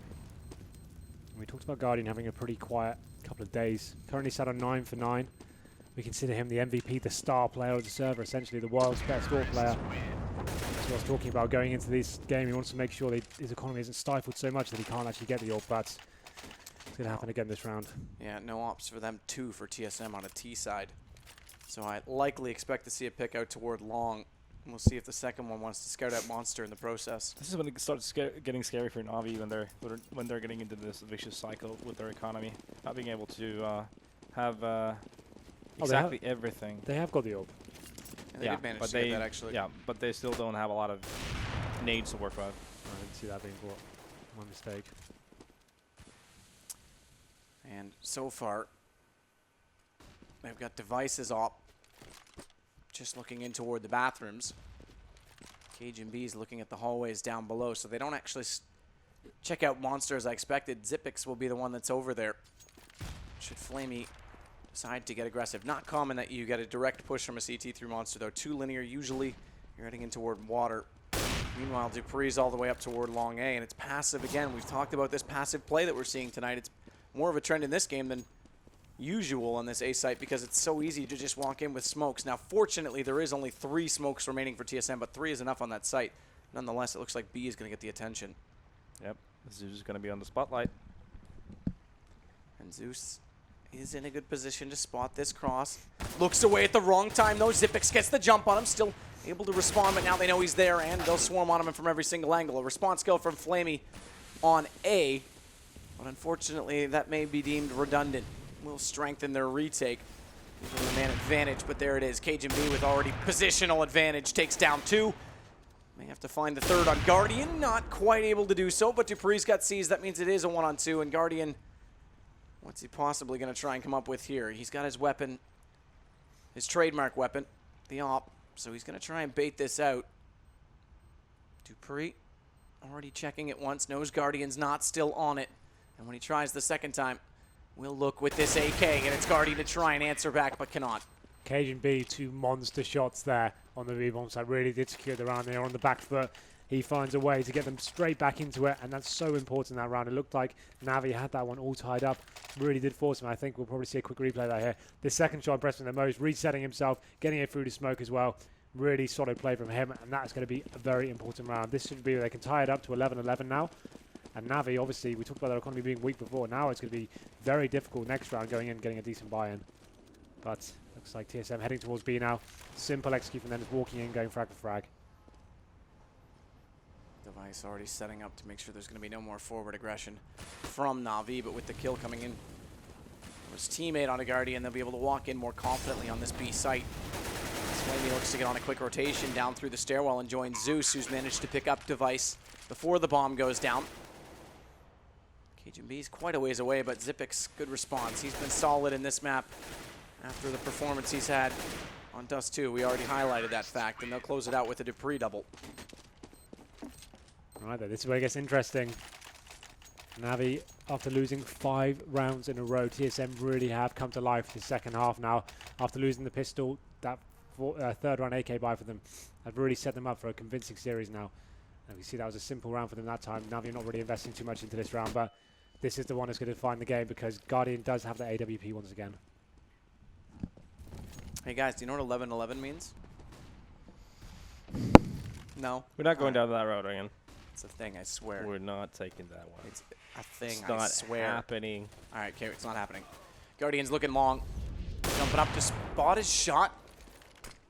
We talked about Guardian having a pretty quiet couple of days. Currently sat on 9 for 9. We consider him the MVP, the star player of the server, essentially the world's best AWP player. That's what I was talking about going into this game. He wants to make sure that his economy isn't stifled so much that he can't actually get the AWP, but it's going to happen again this round. Yeah, no ops for them, 2 for TSM on a T side. So I likely expect to see a pick out toward long. We'll see if the second one wants to scout out Monster in the process. This is when it starts getting scary for Na'Vi when they're getting into this vicious cycle with their economy, not being able to have exactly everything. They have got the AWP. And they did manage to get that, actually. Yeah, but they still don't have a lot of nades to work with. I didn't see that being bought. My mistake. And so far, they've got devices op. Just looking in toward the bathrooms. Cage and B's looking at the hallways down below, so they don't actually check out Monster as I expected. Zipix will be the one that's over there. Should Flamey decide to get aggressive. Not common that you get a direct push from a CT through Monster, though. 2 linear, usually you're heading in toward water. Meanwhile, Dupree's all the way up toward long A, and it's passive again. We've talked about this passive play that we're seeing tonight. It's more of a trend in this game than usual on this A site because it's so easy to just walk in with smokes. Now, fortunately, there is only 3 smokes remaining for TSM, but 3 is enough on that site. Nonetheless, it looks like B is going to get the attention. Yep, Zeus is going to be on the spotlight. And Zeus is in a good position to spot this cross. Looks away at the wrong time, though. Zipix gets the jump on him, still able to respond, but now they know he's there, and they'll swarm on him from every single angle. A response skill from Flamey on A, but unfortunately, that may be deemed redundant. Will strengthen their retake. Give them the man advantage, but there it is. Cage and B with already positional advantage takes down 2. May have to find the 3rd on Guardian. Not quite able to do so, but Dupree's got seized. That means it is a 1-on-2, and Guardian, what's he possibly going to try and come up with here? He's got his weapon, his trademark weapon, the op, so he's going to try and bait this out. Dupree already checking it once, knows Guardian's not still on it, and when he tries the second time, we'll look with this AK, and it's Guardian to try and answer back, but cannot. Cage and B, 2 monster shots there on the rebound side. Really did secure the round there on the back foot. He finds a way to get them straight back into it, and that's so important that round. It looked like Navi had that one all tied up. Really did force him. I think we'll probably see a quick replay of that here. The second shot impressed me the most, resetting himself, getting it through the smoke as well. Really solid play from him, and that's going to be a very important round. This should be where they can tie it up to 11-11 now. And Navi, obviously, we talked about their economy being weak before. Now it's going to be very difficult next round going in, getting a decent buy-in. But looks like TSM heading towards B now. Simple execute from them, just walking in, going frag for frag. Device already setting up to make sure there's going to be no more forward aggression from Na'Vi, but with the kill coming in, his teammate on a Guardian, they'll be able to walk in more confidently on this B site. Flamey looks to get on a quick rotation down through the stairwell and join Zeus, who's managed to pick up Device before the bomb goes down. KGB is quite a ways away, but Zipix, good response. He's been solid in this map after the performance he's had on Dust 2. We already highlighted that fact, and they'll close it out with a Dupree double. Right there, this is where it gets interesting. Navi, after losing 5 rounds in a row, TSM really have come to life the second half now. After losing the pistol, that 3rd round AK buy for them have really set them up for a convincing series now. And we see that was a simple round for them that time. Navi not really investing too much into this round, but this is the one that's going to define the game because Guardian does have the AWP once again. Hey guys, do you know what 11-11 means? No? We're not going down that road again. It's a thing, I swear. We're not taking that one. It's a thing, It's I not swear. happening. All right, okay, it's not happening. Guardian's looking long. Jumping up to spot his shot.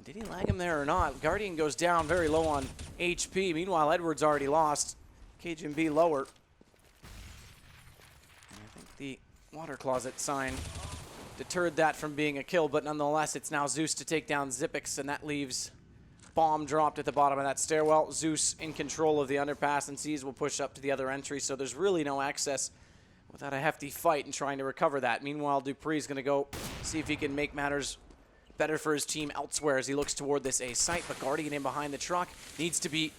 Did he lag him there or not? Guardian goes down very low on HP. Meanwhile, Edwards already lost. Cage and B lower. And I think the water closet sign deterred that from being a kill, but nonetheless, it's now Zeus to take down Zipix, and that leaves bomb dropped at the bottom of that stairwell. Zeus in control of the underpass, and C's will push up to the other entry, so there's really no access without a hefty fight and trying to recover that. Meanwhile, Dupree's going to go see if he can make matters better for his team elsewhere as he looks toward this A site, but Guardian in behind the truck needs to be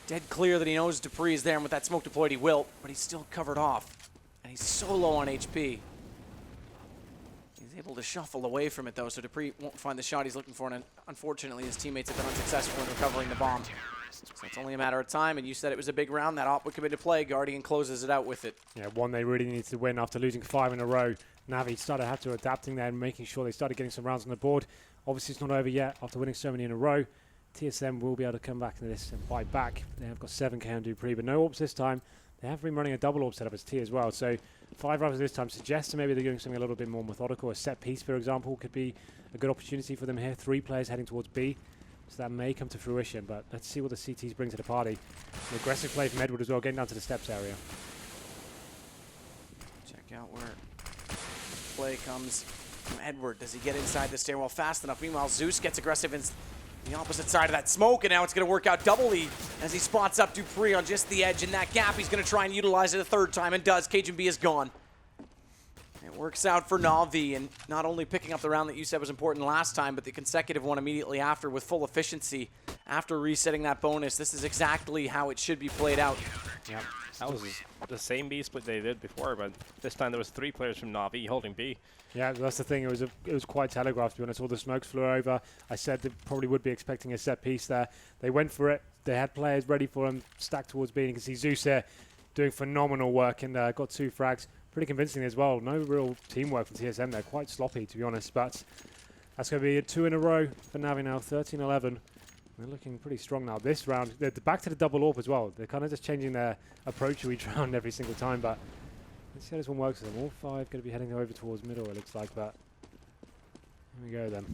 dead clear that he knows Dupree is there, and with that smoke deployed he will, but he's still covered off. He's so low on HP. He's able to shuffle away from it, though, so Dupree won't find the shot he's looking for, and unfortunately his teammates have been unsuccessful in recovering the bomb. So it's only a matter of time, and you said it was a big round. That op would come into play. Guardian closes it out with it. Yeah, one they really needed to win after losing 5 in a row. Navi started have to adapting there and making sure they started getting some rounds on the board. Obviously, it's not over yet after winning so many in a row. TSM will be able to come back into this and fight back. They have got 7k on Dupree, but no orbs this time. They have been running a double orb setup as T as well, so 5 rounds this time suggests that maybe they're doing something a little bit more methodical. A set piece, for example, could be a good opportunity for them here. 3 players heading towards B, so that may come to fruition, but let's see what the CTs bring to the party. An aggressive play from Edward as well, getting down to the steps area. Check out where play comes from Edward. Does he get inside the stairwell fast enough? Meanwhile, Zeus gets aggressive in the opposite side of that smoke, and now it's going to work out doubly as he spots up Dupree on just the edge in that gap. He's going to try and utilize it a third time, and does. Cajun B is gone. It works out for Na'Vi, and not only picking up the round that you said was important last time, but the consecutive one immediately after with full efficiency after resetting that bonus. This is exactly how it should be played out. Yeah, that was the same B split they did before, but this time there was 3 players from Na'Vi holding B. Yeah, that's the thing. It was quite telegraphed, to be honest. All the smokes flew over. I said they probably would be expecting a set piece there. They went for it. They had players ready for them, stacked towards B. And you can see Zeus there doing phenomenal work and got 2 frags. Pretty convincing as well. No real teamwork from TSM. They're quite sloppy, to be honest. But that's going to be 2 in a row for Navi now, 13-11. They're looking pretty strong now. This round, they're back to the double AWP as well. They're kind of just changing their approach to each round every single time. But let's see how this one works for them. All 5 going to be heading over towards middle, it looks like. But here we go then.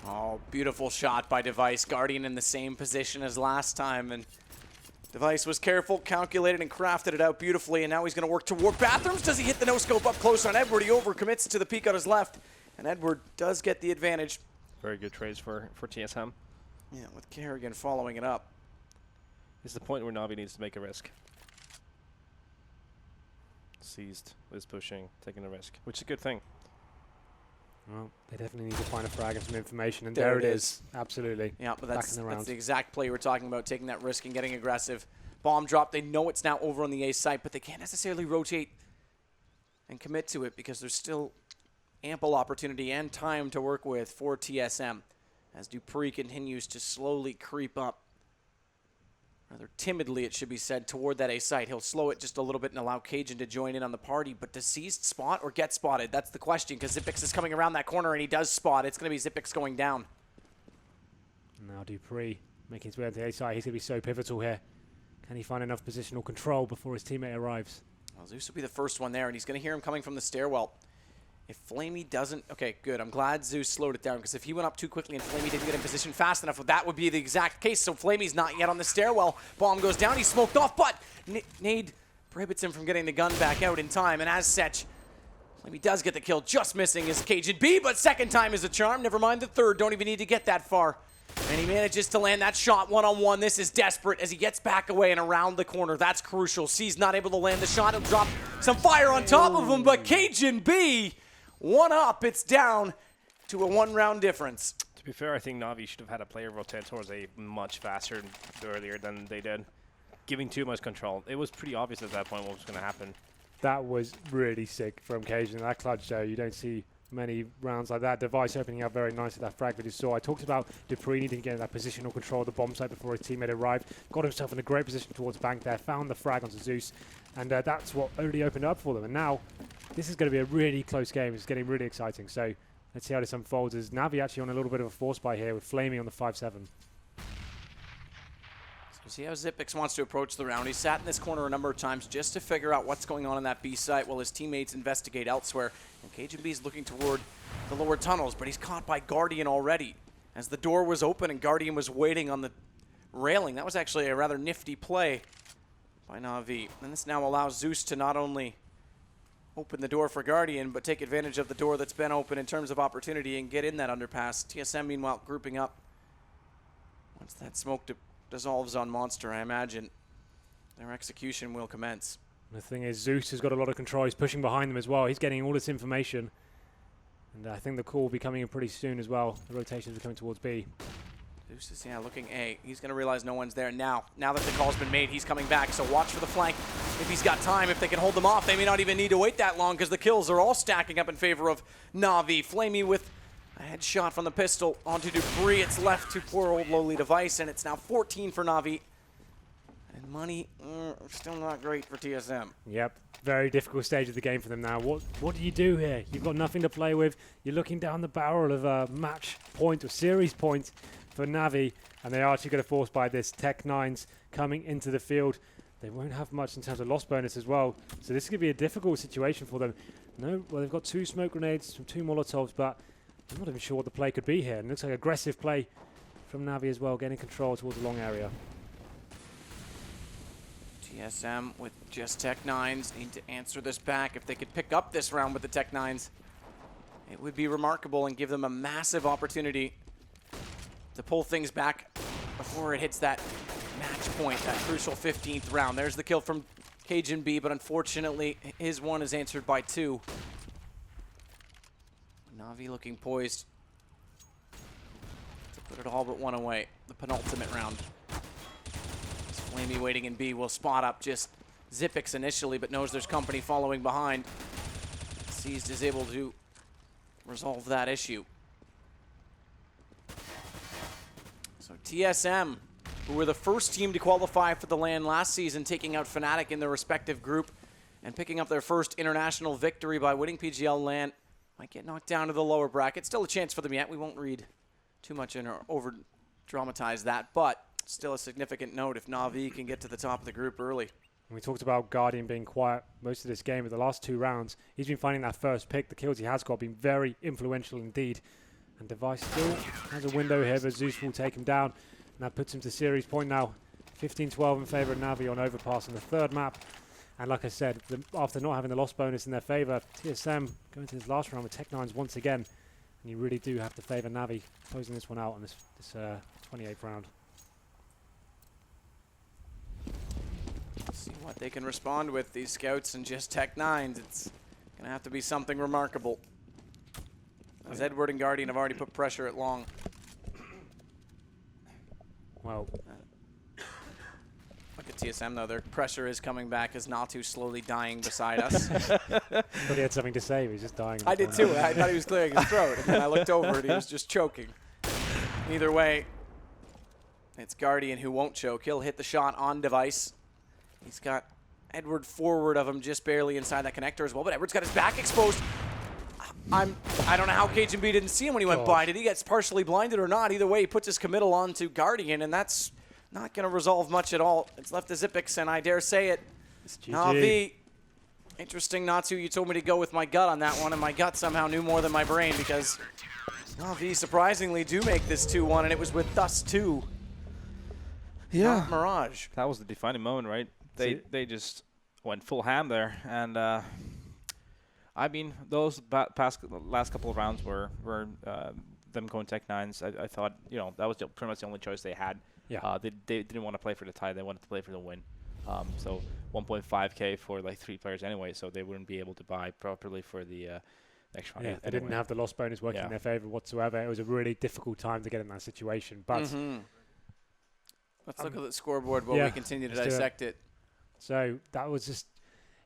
Oh, beautiful shot by Device. Guardian in the same position as last time, and Device was careful, calculated, and crafted it out beautifully, and now he's going to work toward bathrooms. Does he hit the no-scope up close on Edward? He overcommits to the peek on his left, and Edward does get the advantage. Very good trades for TSM. Yeah, with Kerrigan following it up. It's the point where Na'Vi needs to make a risk. Seized, is pushing, taking a risk, which is a good thing. Well, they definitely need to find a frag and some information, and There there it it is. is. Absolutely. Yeah, but Back that's in the round. the exact play we're talking about, taking that risk and getting aggressive. Bomb drop, they know it's now over on the A site, but they can't necessarily rotate and commit to it because there's still ample opportunity and time to work with for TSM as Dupree continues to slowly creep up. Rather timidly, it should be said, toward that A site. He'll slow it just a little bit and allow Cajun to join in on the party, but does Seized spot or get spotted? That's the question, because Zipix is coming around that corner and he does spot. It's going to be Zipix going down. Now Dupree making his way onto the A side. He's going to be so pivotal here. Can he find enough positional control before his teammate arrives? Well, Zeus will be the first one there, and he's going to hear him coming from the stairwell. If Flamey doesn't... Okay, good. I'm glad Zeus slowed it down, because if he went up too quickly and Flamey didn't get in position fast enough, that would be the exact case. So Flamey's not yet on the stairwell. Bomb goes down. He's smoked off, but Nade prohibits him from getting the gun back out in time. And as such, Flamey does get the kill. Just missing his Cajun B, but second time is a charm. Never mind the third. Don't even need to get that far. And he manages to land that shot one-on-one. This is desperate as he gets back away and around the corner. That's crucial. C's not able to land the shot. He'll drop some fire on top of him, but Cajun B... 1 up, it's down to a 1-round difference. To be fair, I think Na'Vi should have had a player rotate towards A much faster earlier than they did, giving too much control. It was pretty obvious at that point what was going to happen. That was really sick from Cajun. That clutch, though, you don't see many rounds like that. Device opening up very nicely, that frag that you saw. I talked about Dupree needing to get that positional control of the bomb site before his teammate arrived. Got himself in a great position towards bank there, found the frag onto Zeus, and that's what only opened up for them. And now, this is going to be a really close game. It's getting really exciting. So let's see how this unfolds. As Navi actually on a little bit of a force buy here with Flamey on the 5-7. So see how Zipix wants to approach the round. He sat in this corner a number of times just to figure out what's going on in that B site while his teammates investigate elsewhere. And Cajun B is looking toward the lower tunnels, but he's caught by Guardian already. As the door was open and Guardian was waiting on the railing. That was actually a rather nifty play by Na'Vi. And this now allows Zeus to not only open the door for Guardian, but take advantage of the door that's been open in terms of opportunity and get in that underpass. TSM, meanwhile, grouping up. Once that smoke dissolves on Monster, I imagine their execution will commence. The thing is, Zeus has got a lot of control. He's pushing behind them as well. He's getting all this information. And I think the call will be coming in pretty soon as well. The rotations are coming towards B. Zeus is, looking A. He's going to realize no one's there now. Now that the call's been made, he's coming back. So watch for the flank. if he's got time, if they can hold them off, they may not even need to wait that long because the kills are all stacking up in favor of Na'Vi. Flamey with a headshot from the pistol onto Dupree. It's left to poor old lowly Device, and it's now 14 for Na'Vi. And money, still not great for TSM. Yep, very difficult stage of the game for them now. What do you do here? You've got nothing to play with. You're looking down the barrel of a match point or series point for Na'Vi, and they are actually going to force by this Tech-9s coming into the field. They won't have much in terms of loss bonus as well, so this could be a difficult situation for them. No, well, they've got 2 smoke grenades from 2 Molotovs, but I'm not even sure what the play could be here. And it looks like aggressive play from Na'Vi as well, getting control towards the long area. TSM with just Tech-9s need to answer this back. If they could pick up this round with the Tech-9s, it would be remarkable and give them a massive opportunity to pull things back before it hits that match point, that crucial 15th round. There's the kill from Cajun B, but unfortunately his one is answered by 2. Na'Vi looking poised to put it all but 1 away. The penultimate round. Flamey waiting in B will spot up just Zipix initially, but knows there's company following behind. Seized is able to resolve that issue. So TSM, who were the first team to qualify for the LAN last season, taking out Fnatic in their respective group and picking up their first international victory by winning PGL LAN, might get knocked down to the lower bracket. Still a chance for them yet. We won't read too much in or over-dramatize that, but still a significant note if Na'Vi can get to the top of the group early. We talked about Guardian being quiet most of this game, but the last 2 rounds, he's been finding that first pick. The kills he has got been very influential indeed. And Device still has a window here, but Zeus will take him down. And that puts him to series point now. 15-12 in favor of Na'Vi on Overpass on the 3rd map. And like I said, after not having the loss bonus in their favor, TSM going to this last round with Tech-9s once again. And you really do have to favor Na'Vi closing this one out on this 28th round. See what they can respond with, these scouts and just Tech-9s. It's going to have to be something remarkable, as Edward and Guardian have already put pressure at long. Well, look at TSM though, their pressure is coming back as Natu slowly dying beside us. but he had something to say, he was just dying. I did too. I thought he was clearing his throat, and then I looked over and he was just choking. Either way, it's Guardian who won't choke. He'll hit the shot on Device. He's got Edward forward of him just barely inside that connector as well, but Edward's got his back exposed. I don't know how Cajun B didn't see him when he went by. Did he get partially blinded or not? Either way, he puts his committal onto Guardian, and that's not going to resolve much at all. It's left to Zipix, and I dare say it, Na'Vi. Interesting, Natsu, you told me to go with my gut on that one, and my gut somehow knew more than my brain, because Na'Vi surprisingly do make this 2-1, and it was with us too. Yeah. Not Mirage. That was the defining moment, right? They just went full ham there, and I mean, those last couple of rounds were them going Tech-9s. I thought, you know, that was pretty much the only choice they had. Yeah. They didn't want to play for the tie. They wanted to play for the win. So 1.5K for like 3 players anyway, so they wouldn't be able to buy properly for the next round. Yeah, they didn't have the loss bonus working in their favor whatsoever. It was a really difficult time to get in that situation. But let's look at the scoreboard while we continue to dissect it. So that was just,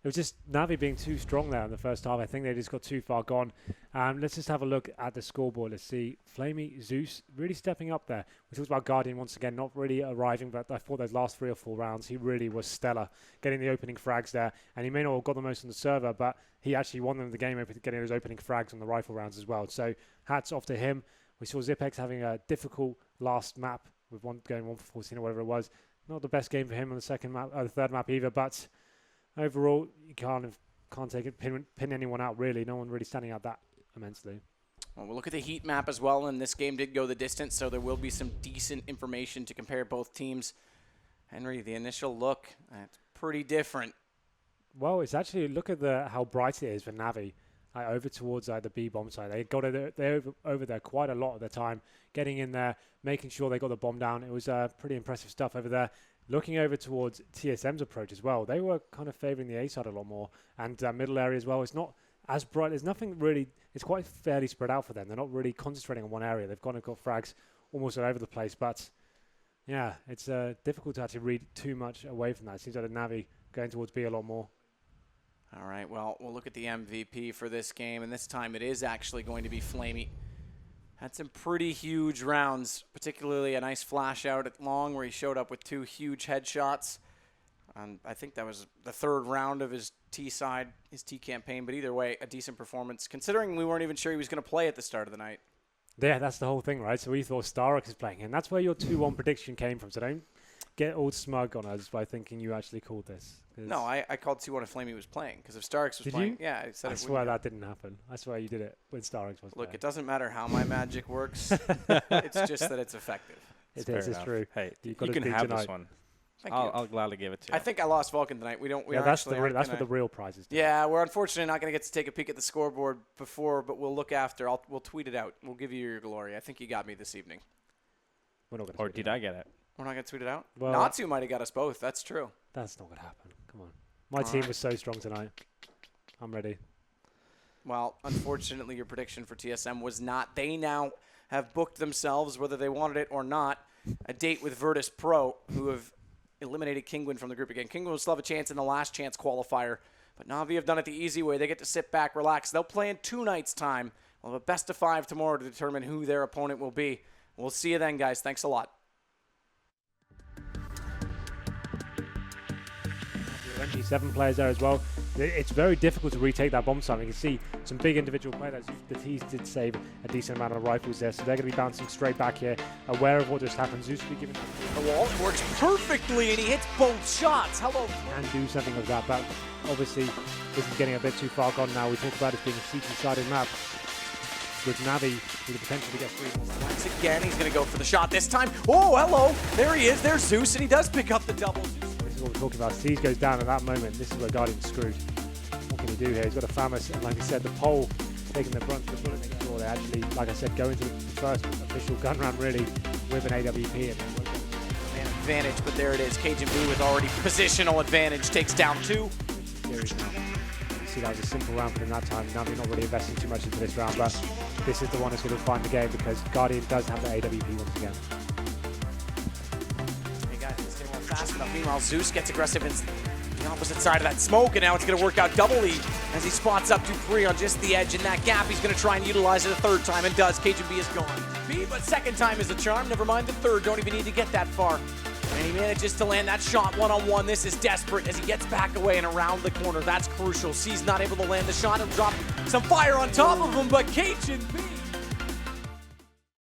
it was just Na'Vi being too strong there in the first half. I think they just got too far gone. Let's just have a look at the scoreboard. Let's see. Flamey, Zeus really stepping up there. We talked about Guardian once again, not really arriving, but I thought those last 3 or 4 rounds, he really was stellar, getting the opening frags there. And he may not have got the most on the server, but he actually won them the game, getting those opening frags on the rifle rounds as well. So hats off to him. We saw Zipex having a difficult last map with going 1 for 14 or whatever it was. Not the best game for him on the second map, the 3rd map either, but overall, you can't take it, pin anyone out really. No one really standing out that immensely. Well, we'll look at the heat map as well, and this game did go the distance, so there will be some decent information to compare both teams. Henry, the initial look, that's pretty different. Well, it's actually, look at how bright it is for Na'Vi. Over towards the B bomb side. They got over there quite a lot of the time, getting in there, making sure they got the bomb down. It was pretty impressive stuff over there. Looking over towards TSM's approach as well, they were kind of favouring the A side a lot more, and middle area as well. It's not as bright. There's nothing really. It's quite fairly spread out for them. They're not really concentrating on one area. They've got frags almost all over the place, but yeah, it's difficult to actually read too much away from that. It seems like the Na'Vi going towards B a lot more. All right, well, we'll look at the MVP for this game, and this time it is actually going to be Flamey. Had some pretty huge rounds, particularly a nice flash out at long where he showed up with 2 huge headshots. I think that was the 3rd round of his T side, his T campaign, but either way, a decent performance, considering we weren't even sure he was going to play at the start of the night. Yeah, that's the whole thing, right? So we thought Starrock is playing, and that's where your 2-1 prediction came from. So don't get all smug on us by thinking you actually called this. No, I called 2-1 if Flamey was playing, because if Starrix was Did playing, you? yeah, I said I it swear wouldn't that didn't happen. I swear you did it when Starrock was Look, playing. it doesn't matter how my magic works. It's just that it's effective. It Fair is, it's enough. true. Hey, You've you got to can do have tonight. this one. Thank you. I'll gladly give it to you. I think I lost Vulcan tonight. We don't. We Yeah, are that's actually the aren't that's what gonna- the real prizes do. Yeah, we're unfortunately not going to get to take a peek at the scoreboard before, but we'll look after. We'll tweet it out. We'll give you your glory. I think you got me this evening. We're not gonna Or tweet did it out. I get it? We're not going to tweet it out? Well, Natsu might have got us both. That's true. That's not gonna happen. Come on. My All team right. was so strong tonight. I'm ready. Well, unfortunately, your prediction for TSM was not. They now have booked themselves, whether they wanted it or not, a date with Virtus Pro, who have eliminated Kingwin from the group again. Kingwin will still have a chance in the last chance qualifier, but Na'Vi have done it the easy way. They get to sit back, relax. They'll play in 2 nights' time. We'll have a best of 5 tomorrow to determine who their opponent will be. We'll see you then, guys. Thanks a lot. MG7 players there as well. It's very difficult to retake that bomb site. You can see some big individual players. The T's did save a decent amount of rifles there, so they're going to be bouncing straight back here, aware of what just happened. Zeus will be given The wall works perfectly, and he hits both shots. Hello. can do something of that, but obviously this is getting a bit too far gone now. We talk about it being a CT-sided map with Navi with the potential to get 3 more. Once again, he's going to go for the shot this time. Oh, hello. There he is. There's Zeus, and he does pick up the double. This is what we're talking about. Siege goes down at that moment. This is where Guardian's screwed. What can he do here? He's got a Famous, and like I said, the pole taking the brunt of the bullet, making sure they actually, like I said, go into the first official gun round really with an AWP. And Man advantage, but there it is. Cajun B with already positional advantage takes down 2. series now. You see, that was a simple round for them that time. Navi not really investing too much into this round, but this is the one that's going to find the game because Guardian does have the AWP once again. Hey guys, it's getting a little fast enough. Meanwhile, Zeus gets aggressive in the opposite side of that smoke, and now it's going to work out doubly as he spots up Dupree on just the edge in that gap. He's going to try and utilize it a 3rd time, and does. Cajun B is gone. B, but 2nd time is a charm. Never mind the 3rd. Don't even need to get that far. And he manages to land that shot one-on-one. This is desperate as he gets back away and around the corner. That's crucial. C's not able to land the shot and drop some fire on top of him, but Cajun B